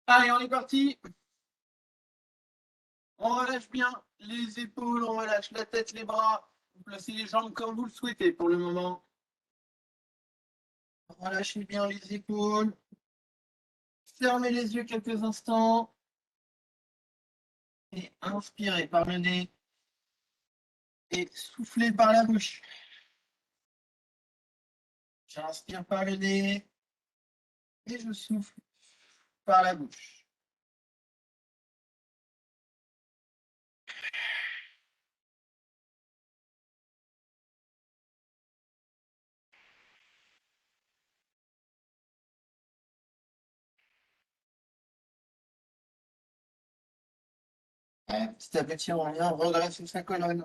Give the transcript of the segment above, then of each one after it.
Allez, on est parti. On relâche bien les épaules, on relâche la tête, les bras. Vous placez les jambes comme vous le souhaitez pour le moment. Relâchez bien les épaules. Fermez les yeux quelques instants. Et inspirez par le nez. Et soufflez par la bouche. J'inspire par le nez. Et je souffle par la bouche. Ouais, petit à petit, on revient redresser sa colonne.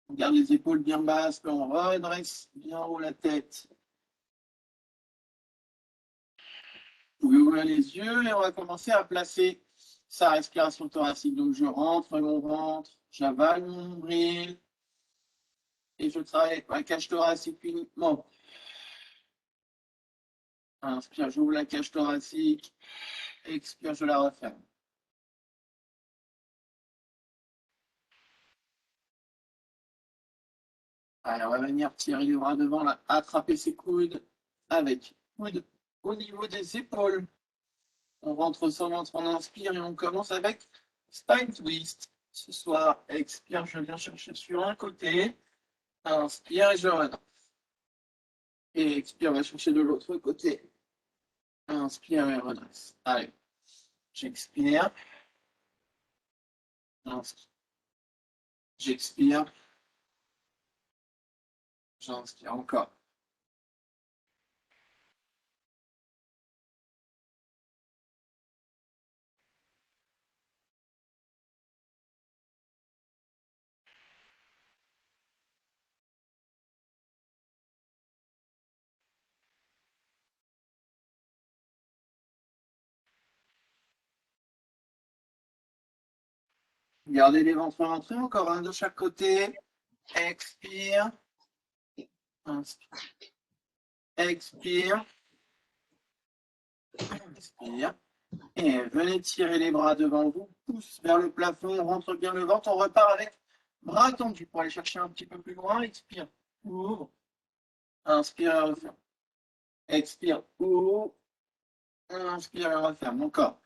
On garde les épaules bien basses, on redresse bien haut la tête. Vous pouvez ouvrir les yeux et on va commencer à placer sa respiration thoracique. Donc je rentre mon ventre, j'avale mon nombril et je travaille ma cage thoracique uniquement. Inspire, j'ouvre la cage thoracique. Expire, je la referme. Allez, on va venir tirer les bras devant, là, attraper ses coudes avec coudes au niveau des épaules. On rentre son ventre, on inspire et on commence avec spine twist. Ce soir, expire, je viens chercher sur un côté. Inspire et je redresse. Et expire, on va chercher de l'autre côté. Inspire et redresse. Allez, j'expire. J'expire. J'inspire encore. Gardez les ventres rentrés, encore un de chaque côté. Expire. Inspire. Expire. Inspire. Et venez tirer les bras devant vous. Pousse vers le plafond, on rentre bien le ventre. On repart avec bras tendus pour aller chercher un petit peu plus loin. Expire. Ouvre. Inspire et referme. Expire. Ouvre. Inspire et referme. Encore.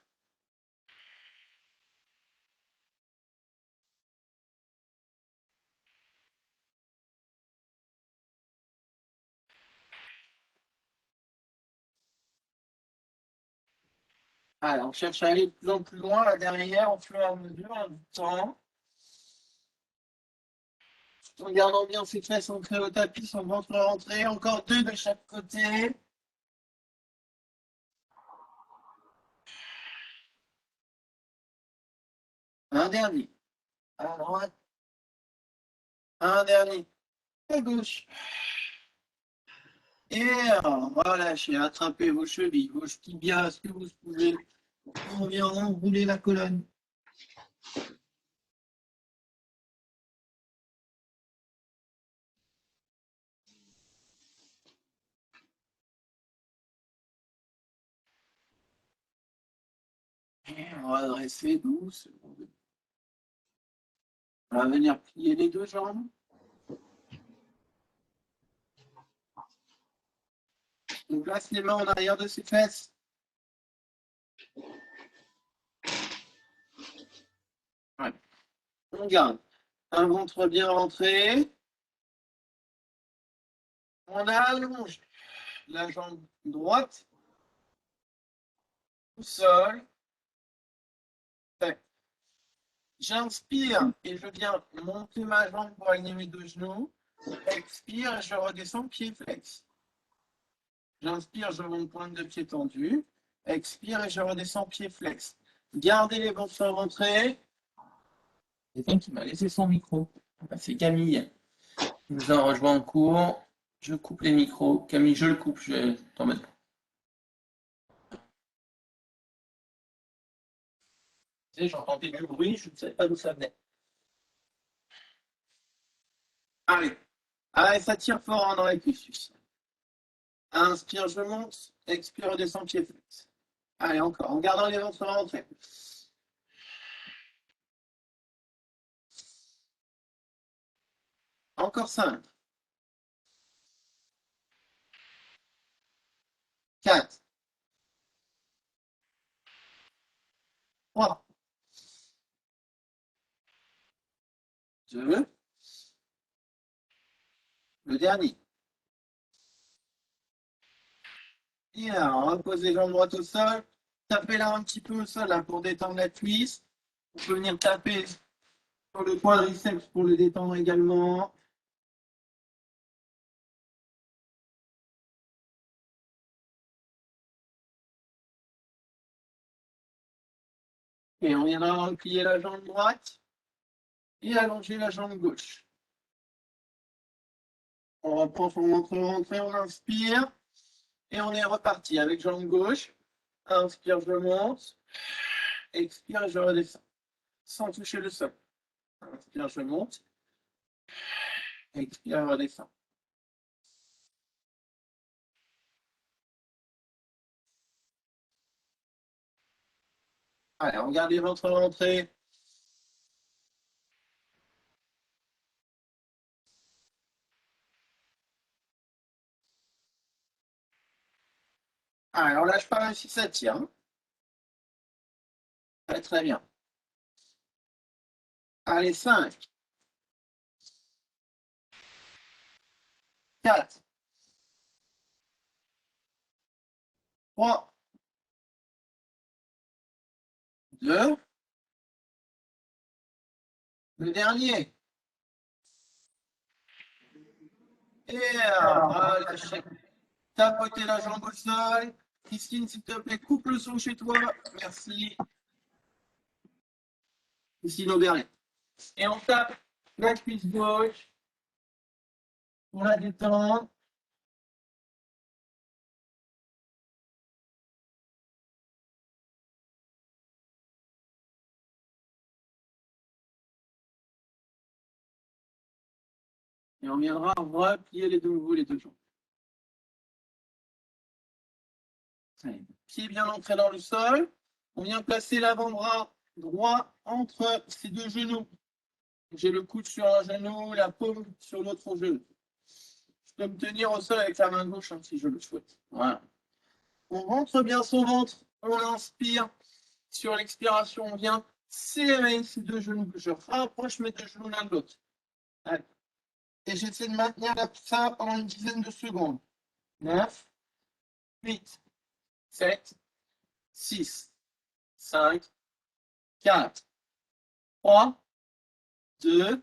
Alors, on cherche à aller de plus en plus loin là derrière au fur et à mesure du temps. En gardant bien ses fesses ancrées au tapis, son ventre rentré. Encore deux de chaque côté. Un dernier. À droite. Un dernier. À gauche. Et relâchez, attrapez vos chevilles, vos tibias, ce que vous pouvez. On vient enrouler la colonne. Et redressez doucement. On va venir plier les deux jambes. On place les mains en arrière de ses fesses. Ouais. On garde un ventre bien rentré. On allonge la jambe droite au sol. J'inspire et je viens monter ma jambe pour aligner mes deux genoux. Expire et je redescends pied flex. J'inspire, je monte pointe de pied tendue. Expire et je redescends pied flex. Gardez les ventres rentrés. Quelqu'un qui m'a laissé son micro. C'est Camille. Il nous a rejoint en cours. Je coupe les micros. Camille, je le coupe. Je vais t'en mettre. Tu sais, j'entendais du bruit. Je ne savais pas d'où ça venait. Allez. Allez, ça tire fort dans les cuisses. Inspire, je monte. Expire, redescends pied flex. Allez, encore, en gardant les ventres rentrés. Encore 5, 4, 3, 2, le dernier. Bien, on repose les jambes droites au sol. Tapez là un petit peu au sol là, pour détendre la cuisse. On peut venir taper sur le quadriceps pour le détendre également. Et on viendra replier la jambe droite et allonger la jambe gauche. On reprend son ventre rentré, on inspire. Et on est reparti avec jambe gauche. Inspire, je monte. Expire, je redescends. Sans toucher le sol. Inspire, je monte. Expire, je redescends. Allez, on garde les ventres rentrés. Allez, on lâche pas même si ça tire. Très, très bien. Allez, 5, 4, 3, 2, le dernier. Et relâchez. Tapotez la jambe au sol. Christine, s'il te plaît, coupe le son chez toi. Merci. Christine Auberlet. Et on tape la cuisse gauche pour la détendre. Et on viendra replier les deux jambes. Pied bien ancré dans le sol. On vient placer l'avant-bras droit entre ces deux genoux. J'ai le coude sur un genou, la paume sur l'autre genou. Je peux me tenir au sol avec la main gauche hein, si je le souhaite. Voilà. On rentre bien son ventre. On inspire. Sur l'expiration, on vient serrer ces deux genoux. Je rapproche mes deux genoux l'un de l'autre. Et j'essaie de maintenir ça pendant une dizaine de secondes. 9, 8, 7, 6, 5, 4, 3, 2,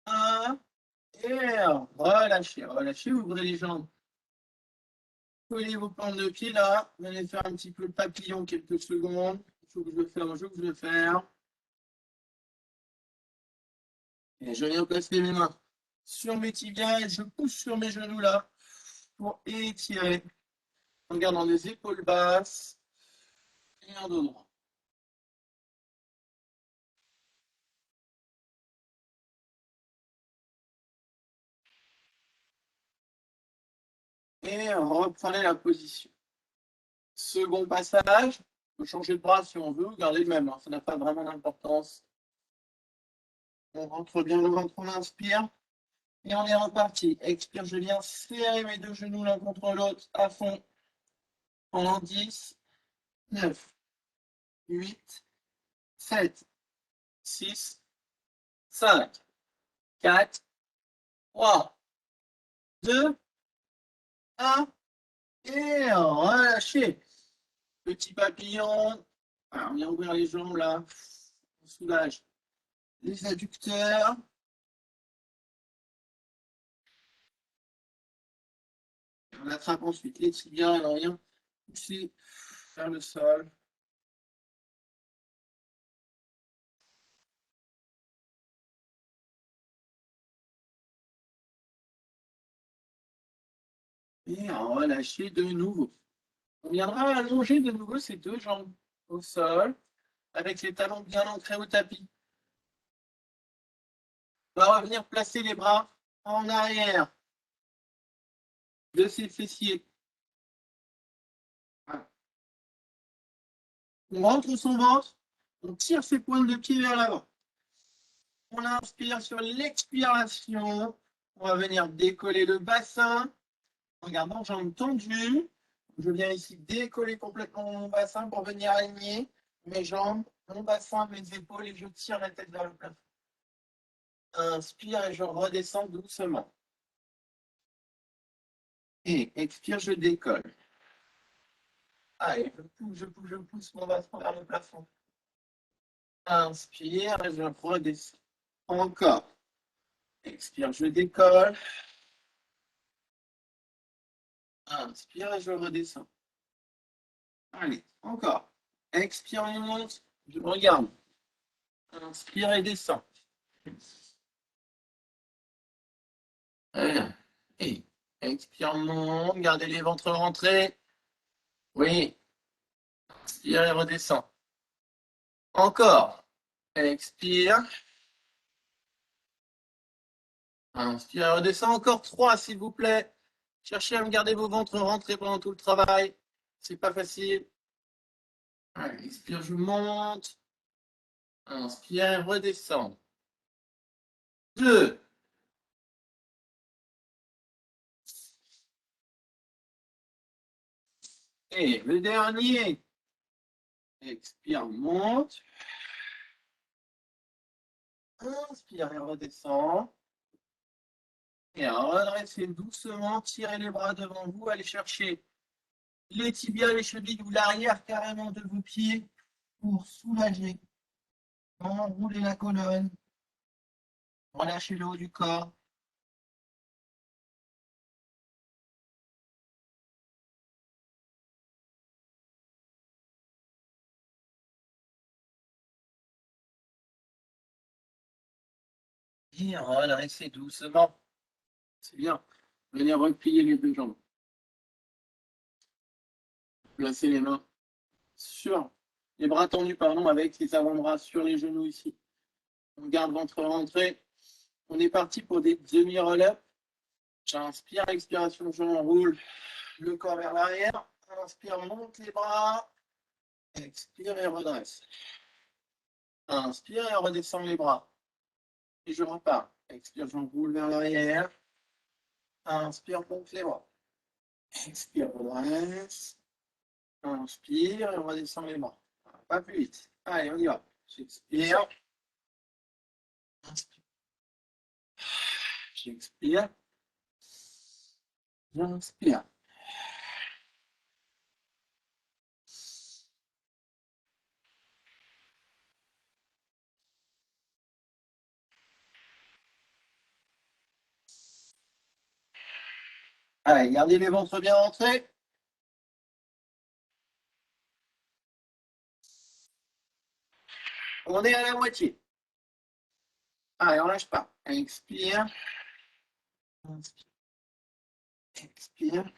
1. Et relâchez, relâchez, ouvrez les jambes. Collez vos plantes de pied là. Vous allez faire un petit peu le papillon quelques secondes. Je que je ferme, je que je ferme. Et je viens placer mes mains sur mes tibias et je pousse sur mes genoux là pour étirer. En gardant les épaules basses et en dos droit. Et reprenez la position. Second passage, on peut changer de bras si on veut, gardez le même, hein, ça n'a pas vraiment d'importance. On rentre bien le ventre, on inspire. Et on est reparti. Expire, je viens serrer mes deux genoux l'un contre l'autre à fond. Pendant 10, 9, 8, 7, 6, 5, 4, 3, 2, 1. Et relâchez. Petit papillon. Alors, on vient ouvrir les jambes là. On soulage les adducteurs. On attrape ensuite les tibias et on vient pousser vers le sol. Et on relâcher de nouveau. On viendra allonger de nouveau ces deux jambes au sol avec les talons bien ancrés au tapis. On va revenir placer les bras en arrière de ses fessiers. On rentre son ventre, on tire ses pointes de pied vers l'avant. On inspire sur l'expiration. On va venir décoller le bassin en gardant jambes tendues. Je viens ici décoller complètement mon bassin pour venir aligner mes jambes, mon bassin, mes épaules et je tire la tête vers le plafond. Inspire et je redescends doucement. Et expire, je décolle. Allez, je pousse mon bassin vers le plafond. Inspire et je redescends. Encore. Expire, je décolle. Inspire et je redescends. Allez, encore. Expire, on monte. Je regarde. Inspire et descends. Et expire, on monte. Gardez les ventres rentrés. Oui. Inspire et redescend. Encore. Expire. Inspire et redescend. Encore 3, s'il vous plaît. Cherchez à me garder vos ventres rentrés pendant tout le travail. C'est pas facile. Allez, expire, je monte. Inspire et redescend. 2. Et le dernier. Expire, monte. Inspire et redescend. Et redressez doucement, tirez les bras devant vous, allez chercher les tibias, les chevilles ou l'arrière carrément de vos pieds pour soulager. Enroulez la colonne, relâchez le haut du corps. Et redressez doucement. C'est bien. Venez replier les deux jambes. Placez les mains sur les bras tendus, pardon, avec les avant-bras sur les genoux ici. On garde ventre rentré. On est parti pour des demi-relèves. J'inspire, expiration, je enroule le corps vers l'arrière. Inspire, monte les bras. Expire et redresse. Inspire et redescends les bras. Et je repars. Expire, j'enroule vers l'arrière. Inspire, monte les bras. Expire, redresse. Inspire et redescends les bras. Pas plus vite. Allez, on y va. J'expire. Inspire. J'expire. J'inspire. Allez, gardez les ventres bien rentrés. On est à la moitié. Allez, on lâche pas. Expire. Inspire. Expire.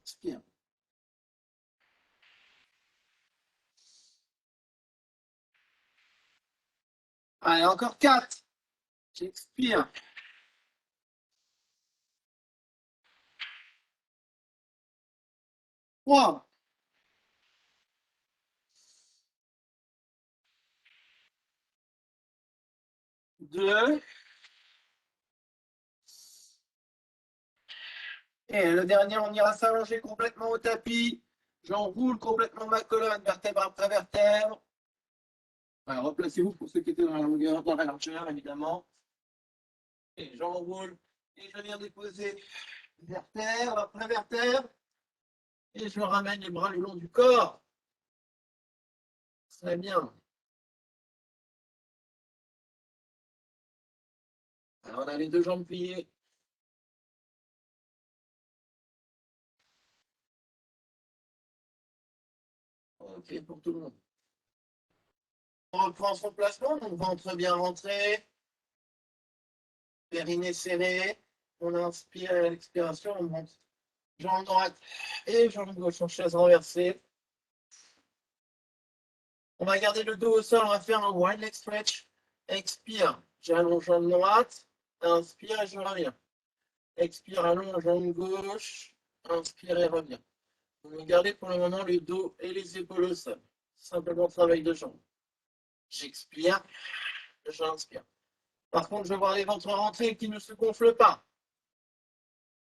Expire. Allez, encore 4. J'expire. 3. 2. Et le dernier, on ira s'allonger complètement au tapis. J'enroule complètement ma colonne, vertèbre après vertèbre. Voilà, replacez-vous pour ceux qui étaient dans la longueur, dans la largeur, évidemment. Et j'enroule. Et je viens déposer vertèbre après vertèbre. Et je ramène les bras le long du corps. Très bien. Alors, on a les deux jambes pliées. Ok, pour tout le monde. On reprend son placement, donc ventre bien rentré, périnée serré. On inspire et à l'expiration, on monte. Jambe droite et jambe gauche en chaise renversée. On va garder le dos au sol, on va faire un wide leg stretch. Expire, j'allonge jambe droite. Inspire et je reviens. Expire, allonge jambe gauche. Inspire et reviens. Vous gardez pour le moment le dos et les épaules au sol. Simplement travail de jambes. J'expire, j'inspire. Par contre, je vois les ventres rentrer qui ne se gonflent pas.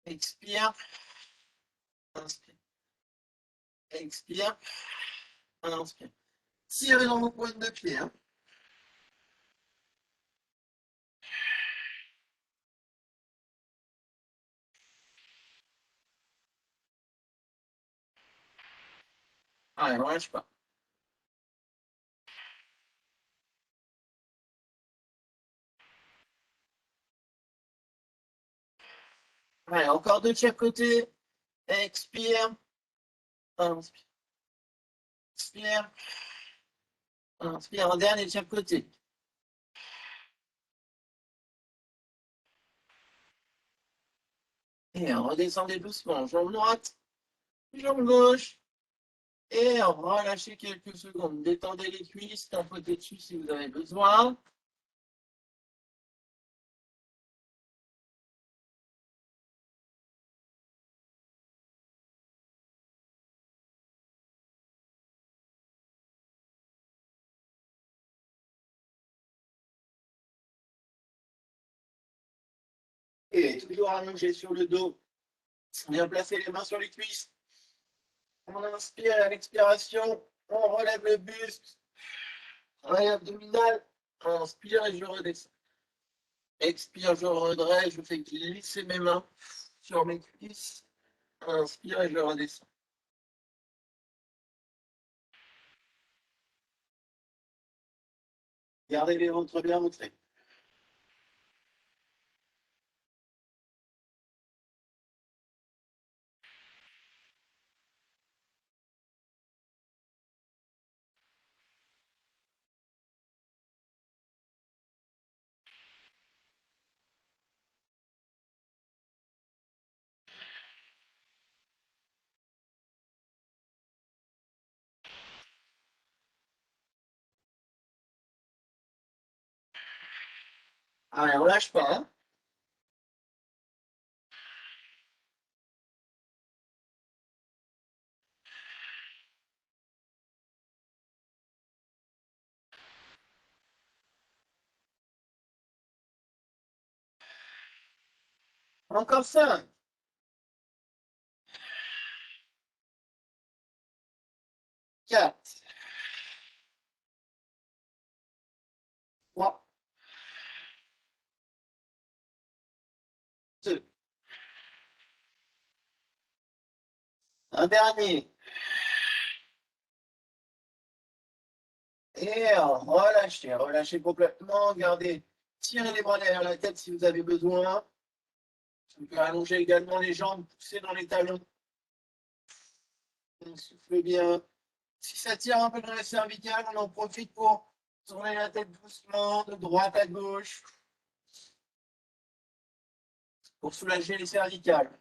Expire, inspire. Expire, inspire. Tirez dans vos pointes de pied. Hein. Allez, on lâche pas. Allez, encore deux de chaque côté. Expire, inspire. Expire, inspire. Un dernier de chaque côté. Et redescendez doucement. Jambe droite, jambe gauche. Et relâchez quelques secondes. Détendez les cuisses, tapotez dessus si vous avez besoin. Et toujours allongé sur le dos. Bien placer les mains sur les cuisses. On inspire à l'expiration. On relève le buste. Travail abdominal. Inspire et je redescends. Expire, je redresse. Je fais glisser mes mains sur mes cuisses. Inspire et je redescends. Gardez les ventres bien montrés. Allez, on lâche pas. Hein. Encore 5. 4. 3. 2. Un dernier. Et relâchez, relâchez complètement. Gardez, tirez les bras derrière la tête si vous avez besoin. Vous pouvez allonger également les jambes, pousser dans les talons. On souffle bien. Si ça tire un peu dans la cervicale, on en profite pour tourner la tête doucement, de droite à gauche, pour soulager les cervicales.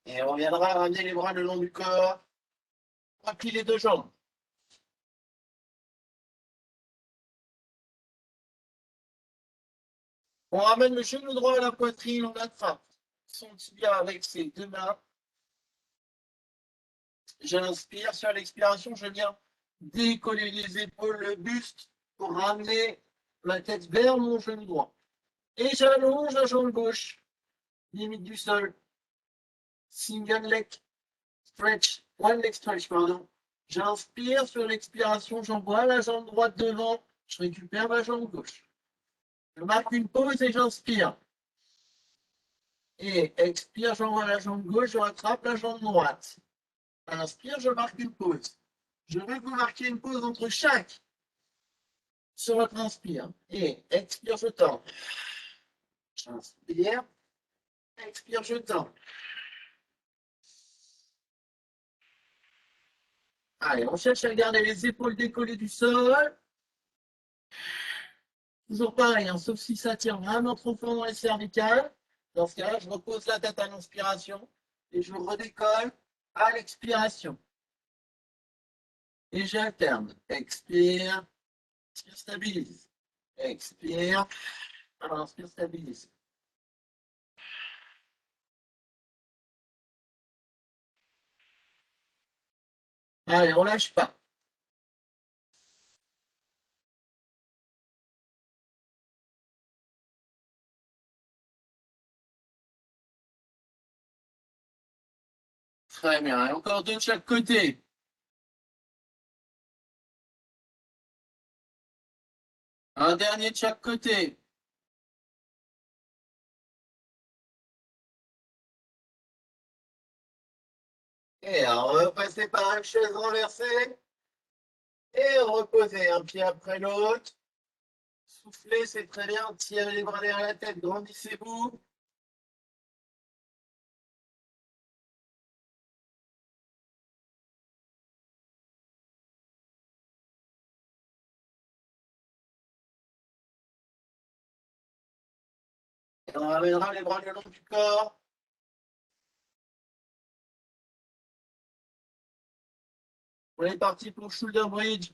Et on reviendra ramener les bras le long du corps. Replie les deux jambes. On ramène le genou droit à la poitrine, on attrape son tibia avec ses deux mains. J'inspire, sur l'expiration, je viens décoller les épaules, le buste pour ramener la tête vers mon genou droit. Et j'allonge la jambe gauche, limite du sol. Single leg stretch, one leg stretch, pardon. J'inspire, sur l'expiration, j'envoie la jambe droite devant, je récupère ma jambe gauche. Je marque une pause et j'inspire. Et expire, j'envoie la jambe gauche, je rattrape la jambe droite. Inspire, je marque une pause. Je veux que vous marquiez une pause entre chaque sur votre inspire. Et expire, je tends. J'inspire. Expire, je tends. Allez, on cherche à garder les épaules décollées du sol. Toujours pareil, hein, sauf si ça tire vraiment trop fort dans les cervicales. Dans ce cas-là, je repose la tête à l'inspiration et je redécolle à l'expiration. Et j'alterne. Expire, inspire, stabilise. Expire, inspire, stabilise. Allez, on lâche pas. Très bien. Et encore deux de chaque côté. Un dernier de chaque côté. Et repasser par une chaise renversée. Et reposer un pied après l'autre. Soufflez, c'est très bien. Tirez les bras derrière la tête. Grandissez-vous. Et on ramènera les bras le long du corps. On est parti pour shoulder bridge.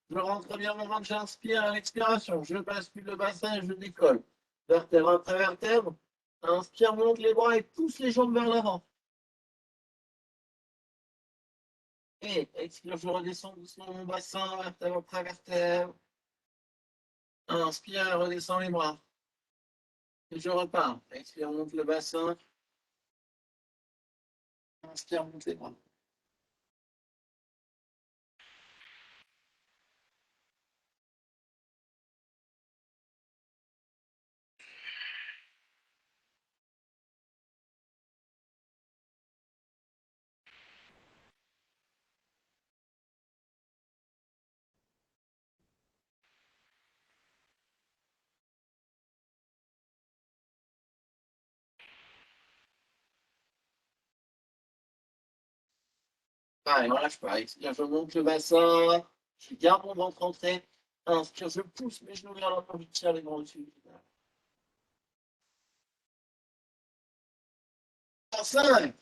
Je rentre bien mon ventre, j'inspire à l'expiration. Je bascule le bassin et je décolle. Vertèbre après vertèbre. Inspire, monte les bras et pousse les jambes vers l'avant. Et expire, je redescends doucement mon bassin, vertèbre après vertèbre. Inspire, redescends les bras. Et je repars. Expire, monte le bassin. Inspire, monte les bras. Allez, on lâche pas. Expire, je monte le bassin. Je garde mon ventre entré. Inspire, je pousse mes genoux vers l'avant. Je tire les bras au-dessus. 5,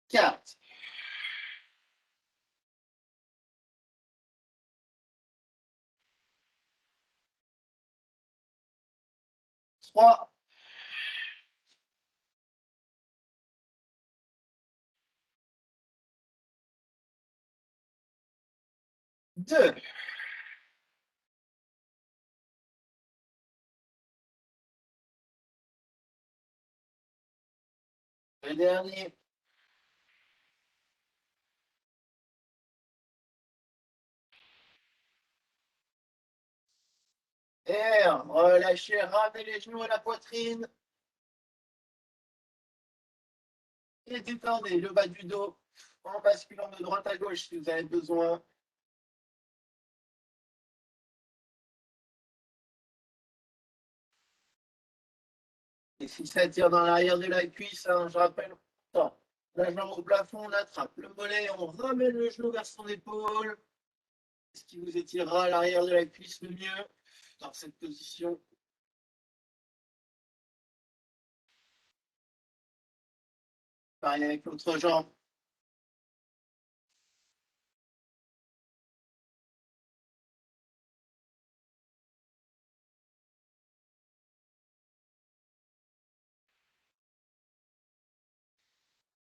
4, 3, 2. Le dernier. R, relâchez, ramenez les genoux à la poitrine et détendez le bas du dos en basculant de droite à gauche si vous avez besoin. Et si ça tire dans l'arrière de la cuisse, hein, je rappelle, attends, la jambe au plafond, on attrape le mollet, on ramène le genou vers son épaule, ce qui vous étirera à l'arrière de la cuisse le mieux dans cette position. Pareil avec l'autre jambe.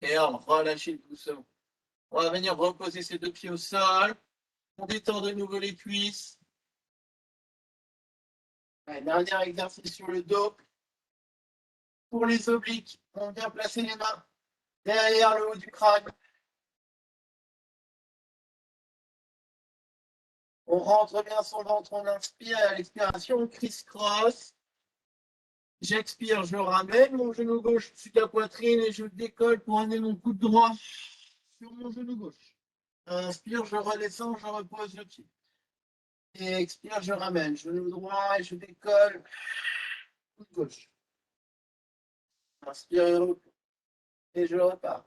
Et on relâchez doucement. On va venir reposer ses deux pieds au sol. On détend de nouveau les cuisses. Allez, dernier exercice sur le dos. Pour les obliques, on vient placer les mains derrière le haut du crâne. On rentre bien son ventre, on inspire à l'expiration, on criss-cross. J'expire, je ramène mon genou gauche dessus de la poitrine et je décolle pour amener mon coude droit sur mon genou gauche. Inspire, je redescends, je repose le pied. Et expire, je ramène genou droit et je décolle, coude gauche. Inspire et je repars.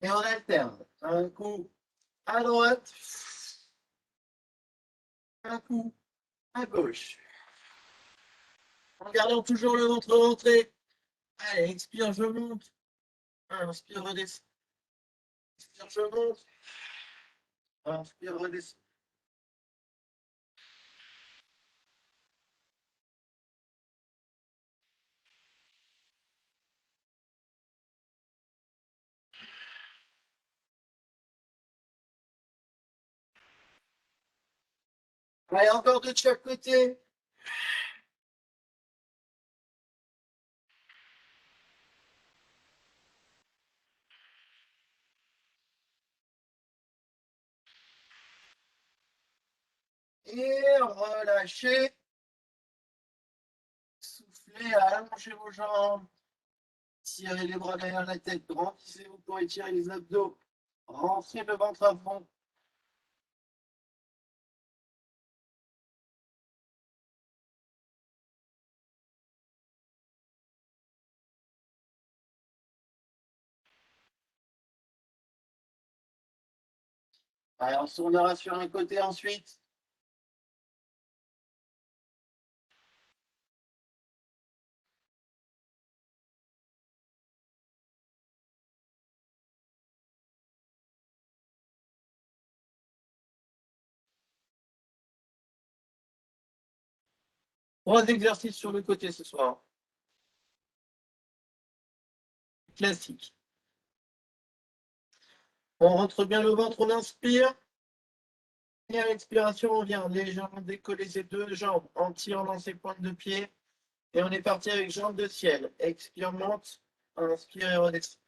Et on alterne. Un coup à droite, un coup à gauche. En gardant toujours le ventre rentré. Allez, expire, je monte. Inspire, redescend. Expire, je monte. Inspire, redescend. Allez, encore de chaque côté. Et relâchez. Soufflez, allongez vos jambes. Tirez les bras derrière la tête. Grandissez-vous pour étirer les abdos. Rentrez le ventre à fond. Allez, on se tournera sur un côté ensuite. Trois exercices sur le côté ce soir. Classique. On rentre bien le ventre, on inspire. Et à l'expiration, on vient légèrement décoller ses deux jambes en tirant dans ses pointes de pied. Et on est parti avec jambes de ciel. Expire, monte. Inspire et redescend.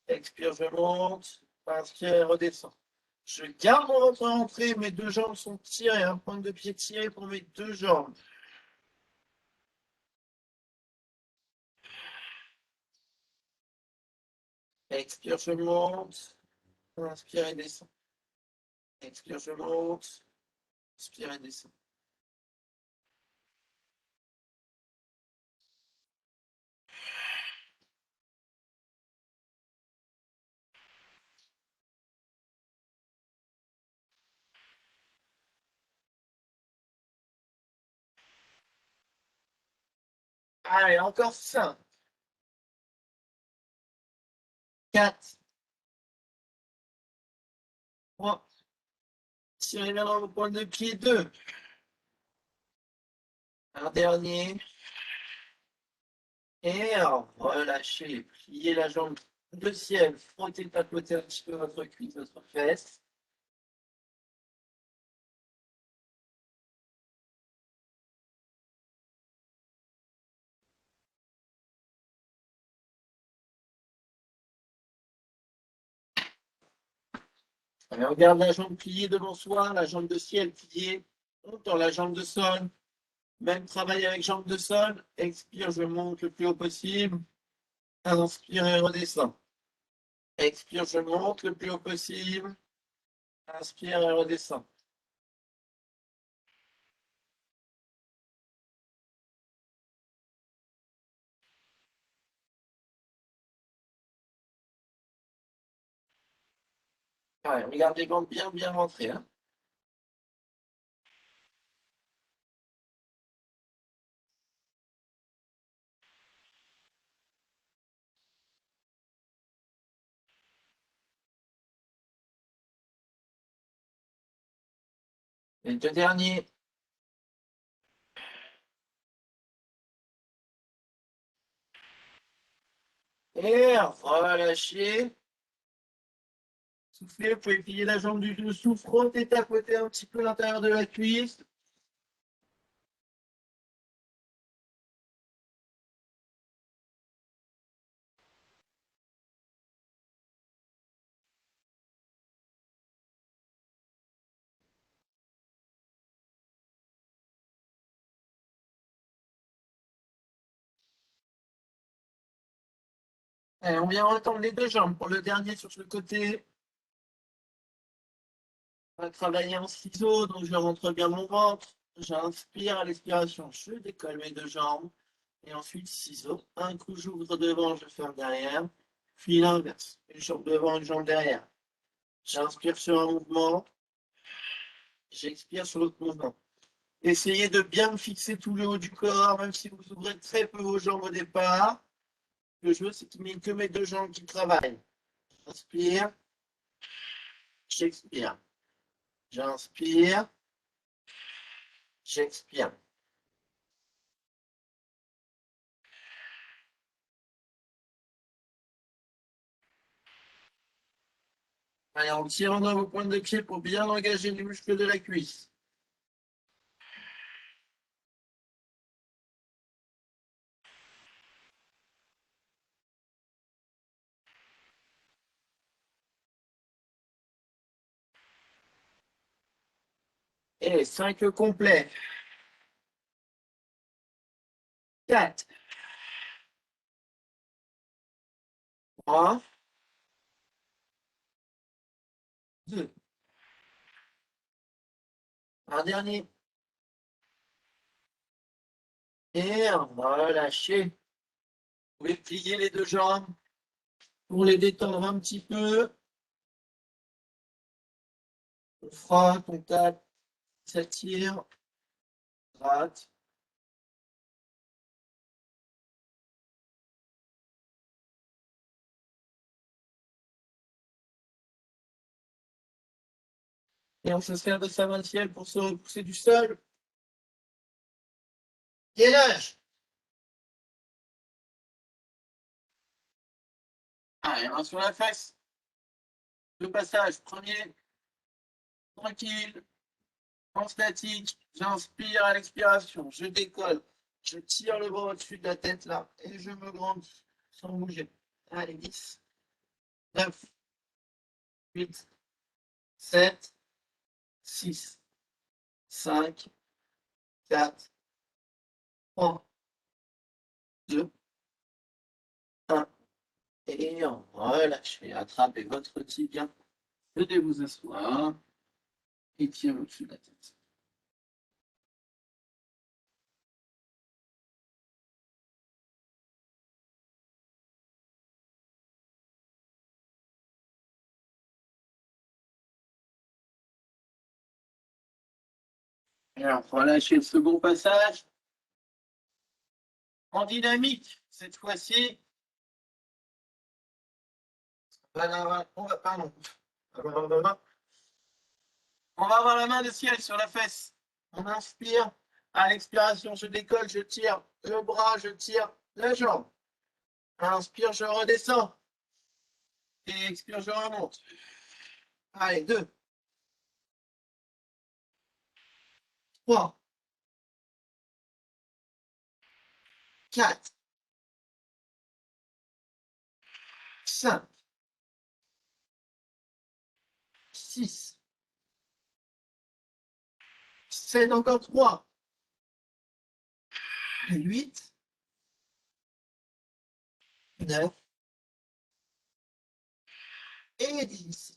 Expire, je monte. Inspire et redescend. Je garde mon ventre rentré. Mes deux jambes sont tirées. Un point de pied tiré pour mes deux jambes. Expire, je monte. Inspire et descend. Expire, je monte. Inspire et descend. Allez, encore 5. 4. 3. Tirez bien dans vos pointes de pied. 2. Un dernier. Et relâchez. Pliez la jambe de ciel. Frottez de côté un petit peu votre cuisse, votre fesse. Allez, on garde la jambe pliée devant soi, la jambe de ciel pliée. On tend la jambe de sol. Même travail avec jambe de sol. Expire, je monte le plus haut possible. Inspire et redescends. Expire, je monte le plus haut possible. Inspire et redescends. Allez, regarde les bandes bien rentrées. Hein. Les deux derniers. Et relâchez. Soufflez, vous pouvez plier la jambe du dessous, frottez, tapoter un petit peu l'intérieur de la cuisse. Allez, on vient retendre les deux jambes pour le dernier sur le côté. On va travailler en ciseaux, donc je rentre bien mon ventre. J'inspire à l'expiration, je décolle mes deux jambes. Et ensuite, ciseaux. Un coup, j'ouvre devant, je ferme derrière. Puis l'inverse. Une jambe devant, une jambe derrière. J'inspire sur un mouvement. J'expire sur l'autre mouvement. Essayez de bien fixer tout le haut du corps, même si vous ouvrez très peu vos jambes au départ. Ce que je veux, c'est qu'il n'y ait que mes deux jambes qui travaillent. J'inspire. J'expire. J'inspire. J'expire. Allez, en tirant dans vos pointes de pied pour bien engager les muscles de la cuisse. Et 5 complets. 4. 3. 2. Un dernier. Et relâchez. Vous pouvez plier les deux jambes pour les détendre un petit peu. On frotte, on tape, s'attire, gratte. Et on se sert de sa main ciel pour se repousser du sol. Gainage. Allez, main sur la fesse. Le passage, premier, tranquille, en statique. J'inspire à l'expiration. Je décolle. Je tire le bras au-dessus de la tête là. Et je me grandis sans bouger. Allez, 10, 9, 8, 7, 6, 5, 4, 3, 2, 1. Et on relâche. Et attrapez votre tibia. Venez vous asseoir. Et tirez au-dessus de la tête. Alors, relâchez le second passage. En dynamique, cette fois-ci. On va, pardon. On va avoir la main de ciel sur la fesse. On inspire. À l'expiration, je décolle, je tire le bras, je tire la jambe. Inspire, je redescends. Et expire, je remonte. Allez, 2, 3, 4, 5, 6, 7, encore 3, 8, 9 et 10.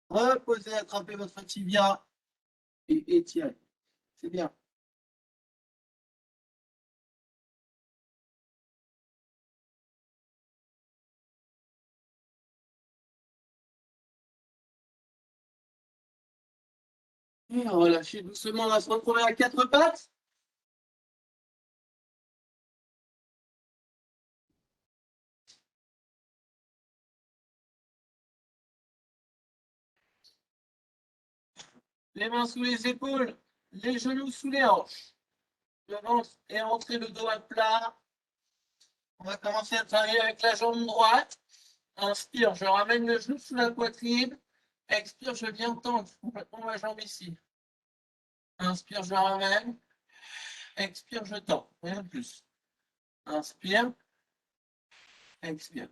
Reposez, attrapez votre tibia et étirez. C'est bien. Et relâchez doucement, on va se retrouver à quatre pattes. Les mains sous les épaules, les genoux sous les hanches. Le ventre est rentré, le dos à plat. On va commencer à travailler avec la jambe droite. Inspire, je ramène le genou sous la poitrine. Expire, je viens tendre complètement ma jambe ici. Inspire, je ramène. Expire, je tends. Rien de plus. Inspire. Expire.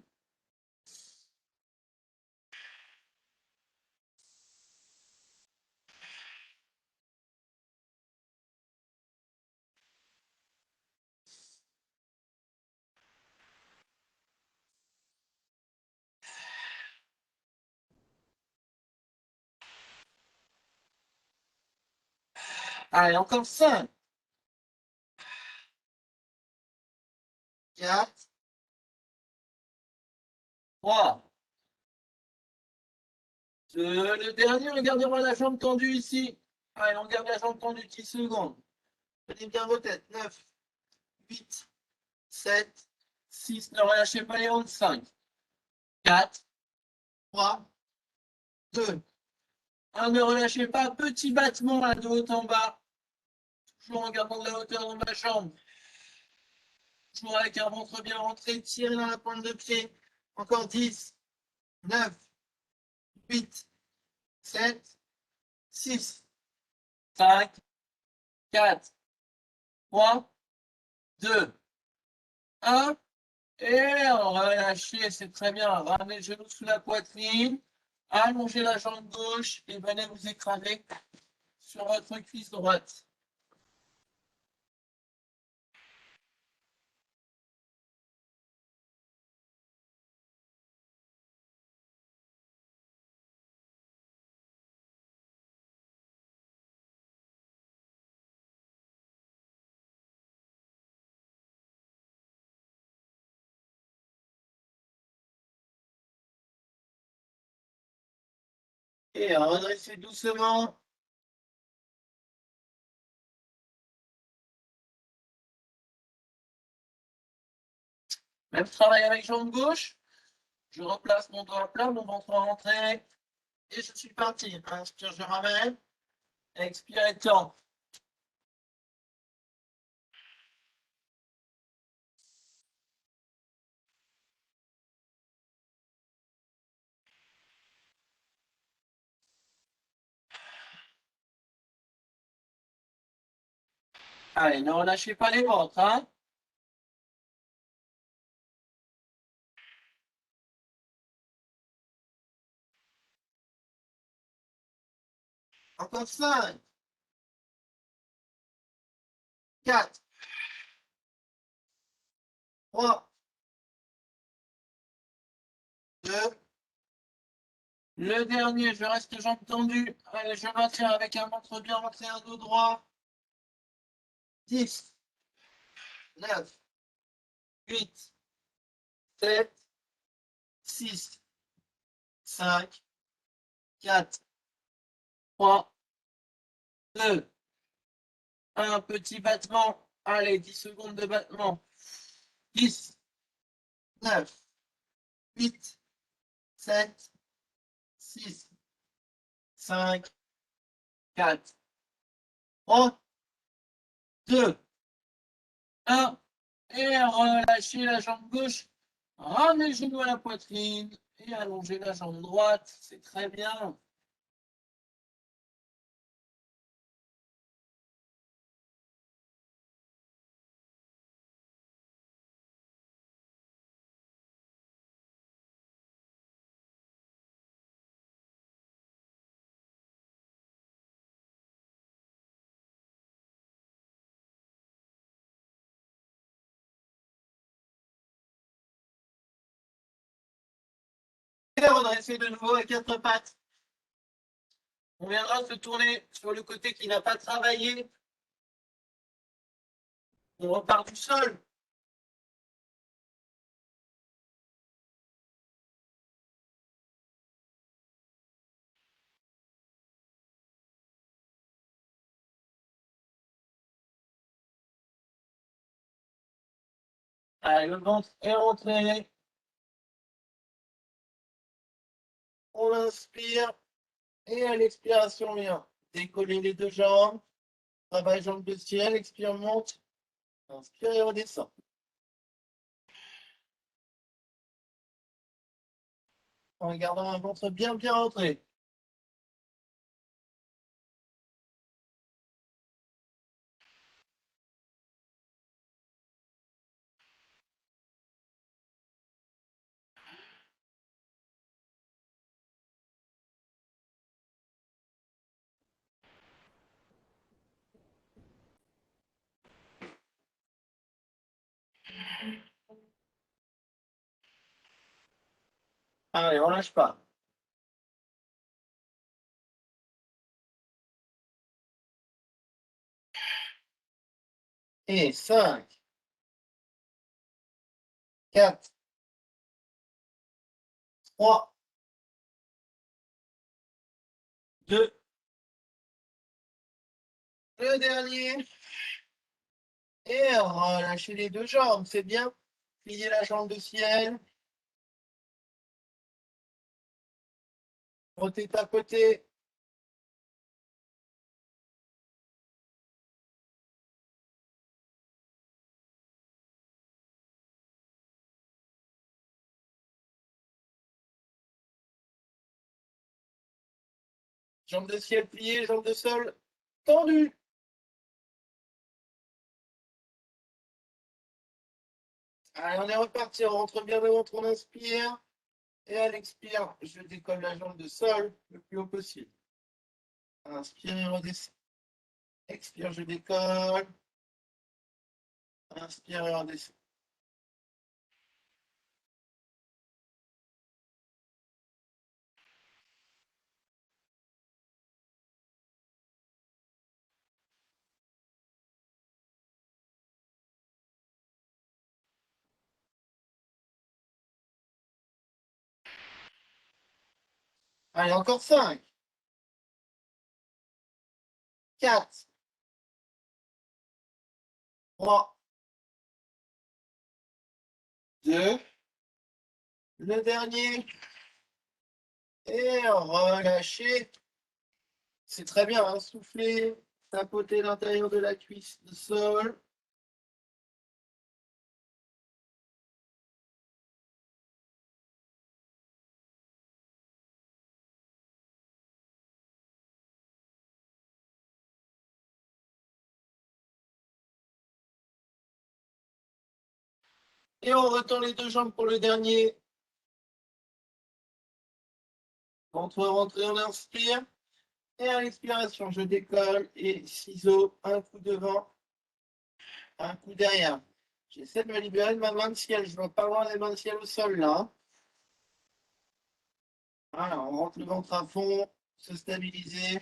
Allez, encore 5, 4, 3, 2, le dernier, on gardera la jambe tendue ici. Allez, on garde la jambe tendue 10 secondes. Prenez bien vos têtes. 9, 8, 7, 6, ne relâchez pas les hanches. 5, 4, 3, 2, 1, ne relâchez pas. Petit battement là, de haut en bas. Toujours en gardant de la hauteur dans ma jambe. Toujours avec un ventre bien rentré. Tirez dans la pointe de pied. Encore 10, 9, 8, 7, 6, 5, 4, 3, 2, 1. Et relâchez, c'est très bien. Ramenez le genou sous la poitrine. Allongez la jambe gauche et venez vous écraser sur votre cuisse droite. Et redressez doucement. Même travail avec jambe gauche. Je replace mon doigt à plat, mon ventre rentré. Et je suis parti. Inspire, je ramène. Expire et tend. Allez, ne relâchez pas les ventres. Hein. Encore 5, 4, 3, 2. Le dernier, je reste jambes tendues. Allez, je maintiens avec un ventre bien rentré, un dos droit. 10, 9, 8, 7, 6, 5, 4, 3, 2, 1. Petit battement. Allez, 10 secondes de battement. 10, 9, 8, 7, 6, 5, 4, 3, 2, 1. Et relâchez la jambe gauche. Ramenez le genou à la poitrine. Et allongez la jambe droite. C'est très bien. Et redressez de nouveau à quatre pattes. On viendra se tourner sur le côté qui n'a pas travaillé. On repart du sol. Allez, le ventre est rentré. On inspire. Et à l'expiration, on vient décoller les deux jambes. Travail jambe de ciel. Expire, monte. Inspire et redescend. En gardant un ventre bien, bien rentré. Allez, on lâche pas. Et 5, 4, 3, 2, le dernier. Et relâchez les deux jambes, c'est bien. Pliez la jambe de ciel. Rotez à côté. Jambe de ciel pliée, jambe de sol tendue. Allez, on est reparti. On rentre bien le ventre, on inspire. Et à l'expire, je décolle la jambe de sol le plus haut possible. Inspire et redescends. Expire, je décolle. Inspire et redescends. Allez, encore 5, 4, 3, 2, le dernier. Et relâchez. C'est très bien, hein, soufflez, tapotez l'intérieur de la cuisse, le sol. Et on retend les deux jambes pour le dernier. Ventre rentré, on inspire. Et à l'expiration, je décolle et ciseaux, un coup devant, un coup derrière. J'essaie de me libérer de ma main de ciel. Je ne vois pas loin des mains de ciel au sol là, hein. Voilà, on rentre le ventre à fond, se stabiliser.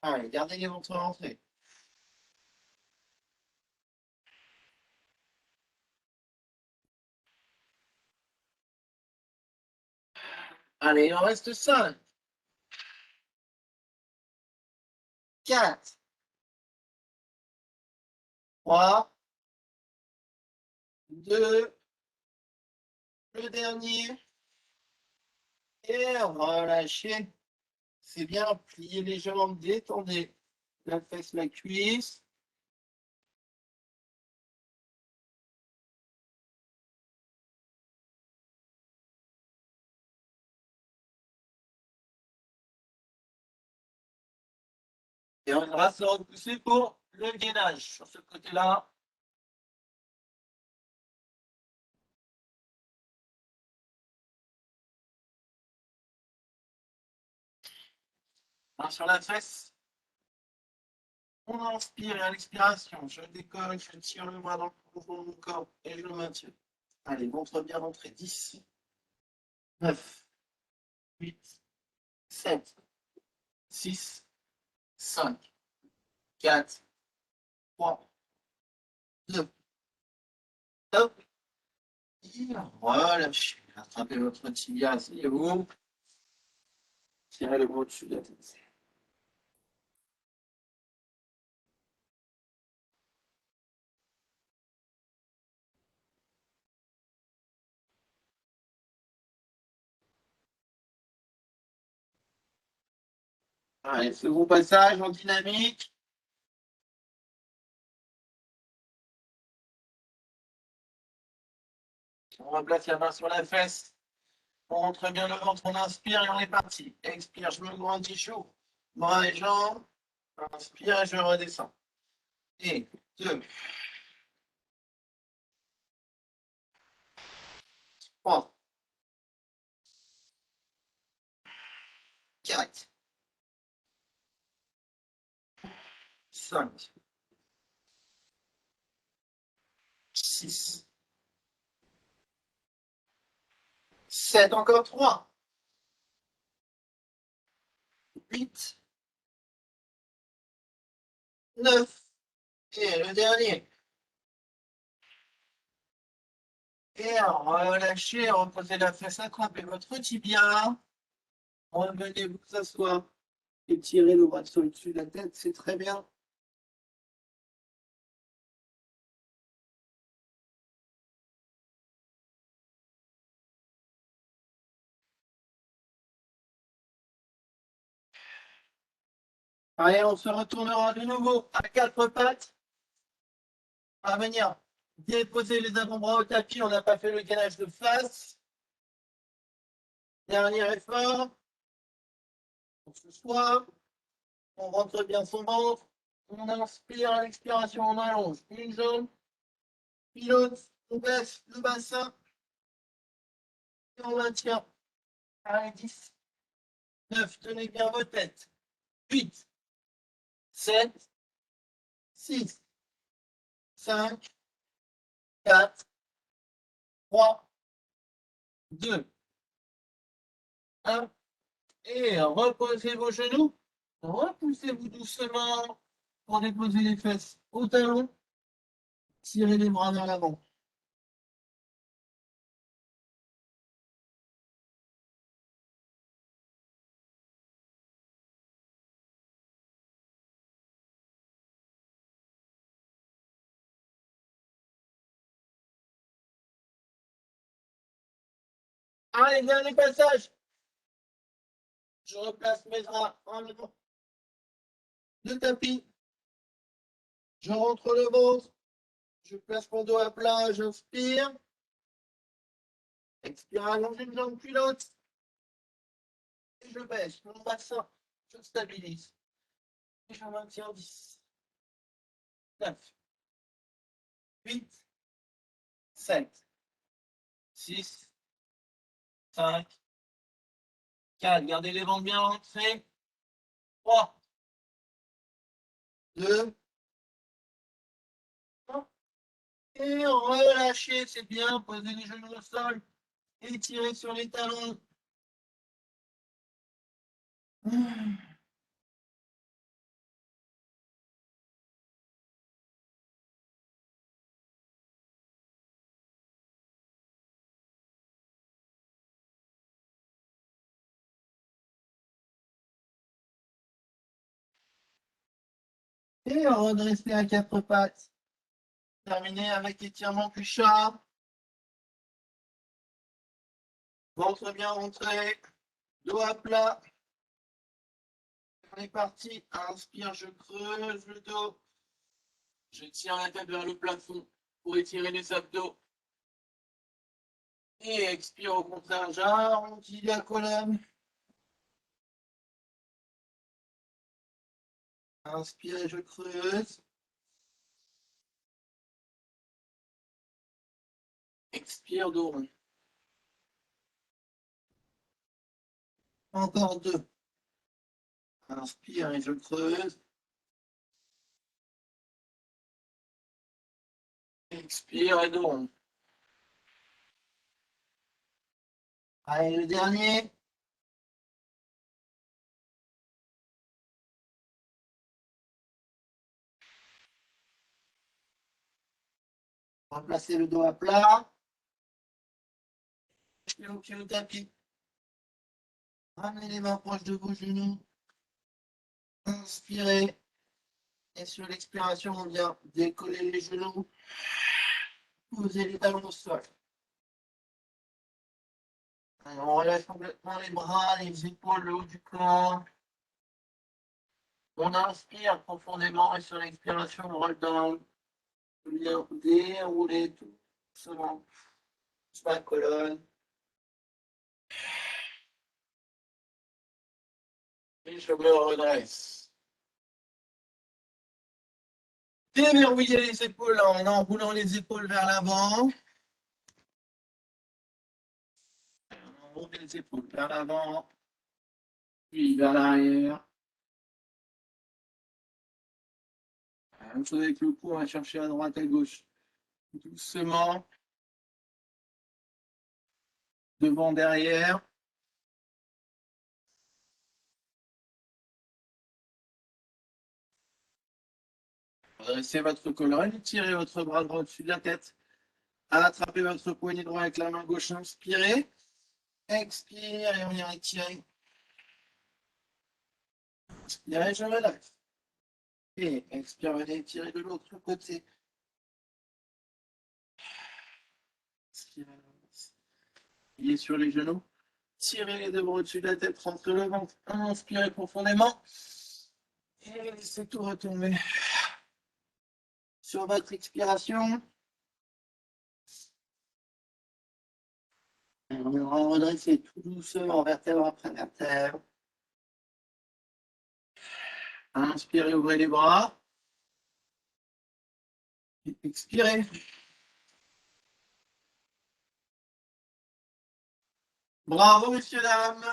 Allez, gardez les ventres rentrés. Allez, il en reste 5, 4, 3, 2, le dernier. Et relâchez. C'est bien, pliez les jambes, détendez la fesse, la cuisse. Et on va se repousser pour le gainage sur ce côté-là. Main sur la fesse. On inspire et à l'expiration, je décolle, je tire le bras dans le profond de mon corps et je le maintiens. Allez, ventre bien rentré. 10, 9, 8, 7, 6, 5, 4, 3, 2, hop. Relâchez. Attrapez votre tibia, asseyez-vous. Tirez le bras au-dessus de la tête. Allez, second passage en dynamique. On replace la main sur la fesse. On rentre bien le ventre, on inspire et on est parti. Expire, je me grandis chaud. Bras et jambes. Inspire et je redescends. Et 2, 3, 4, 5, 6, 7, encore 3. 8, 9. Et le dernier. Et relâchez, reposez la fesse, attrapez votre tibia. Revenez vous asseoir. Et tirez le bras sur le dessus de la tête, c'est très bien. Allez, on se retournera de nouveau à 4 pattes. À venir déposer les avant-bras au tapis. On n'a pas fait le gainage de face. Dernier effort. On se soit. On rentre bien son ventre. On inspire à l'expiration, on allonge une jambe. Pilote, on baisse le bassin. Et on maintient. Allez, 10, 9, tenez bien vos têtes. 8, 7, 6, 5, 4, 3, 2, 1. Et reposez vos genoux. Repoussez-vous doucement pour déposer les fesses au talon. Tirez les bras vers l'avant. Allez, dernier passage. Je replace mes bras en avant. Le tapis. Je rentre le ventre. Je place mon dos à plat. J'inspire. Expire, allonge une jambe puis l'autre. Et je baisse mon bassin. Je stabilise. Et je maintiens 10, 9, 8, 7, 6, 5, 4. Gardez les ventres bien rentrés. 3, 2, 1. Et relâchez, c'est bien. Posez les genoux au sol. Étirez sur les talons. Et redressez à 4 pattes. Terminez avec étirement du chat. Ventre bien rentré. Dos à plat. On est parti. Inspire, je creuse le dos. Je tire la tête vers le plafond pour étirer les abdos. Et expire au contraire, j'arrondis la colonne. Inspire, je creuse. Expire, dos rond. Encore 2. Inspire et je creuse. Expire et dos rond. Allez, le dernier. Replacez le dos à plat. Et au pied au tapis. Ramenez les mains proches de vos genoux. Inspirez. Et sur l'expiration, on vient décoller les genoux. Posez les talons au sol. On relâche complètement les bras, les épaules, le haut du corps. On inspire profondément et sur l'expiration, on roll down. On vient dérouler tout doucement sur la colonne. Et je me redresse. Déverrouillez les épaules en enroulant les épaules vers l'avant. On roule les épaules vers l'avant, puis vers l'arrière. Même chose avec le cou, on va chercher à droite, à gauche. Doucement. devant, derrière. Redressez votre colonne, tirez votre bras droit au-dessus de la tête. Attrapez votre poignet droit avec la main gauche, inspirez. Expire et on vient étirer. Inspirez, je relaxe. Et expire, venez étirer de l'autre côté. Inspirez, pliez sur les genoux. Tirez les deux bras au-dessus de la tête, rentrez le ventre. Inspirez profondément. Et laissez tout retomber. Sur votre expiration, on va redresser tout doucement, vertèbre après vertèbre. Inspirez, ouvrez les bras. Et expirez. Bravo, messieurs, dames.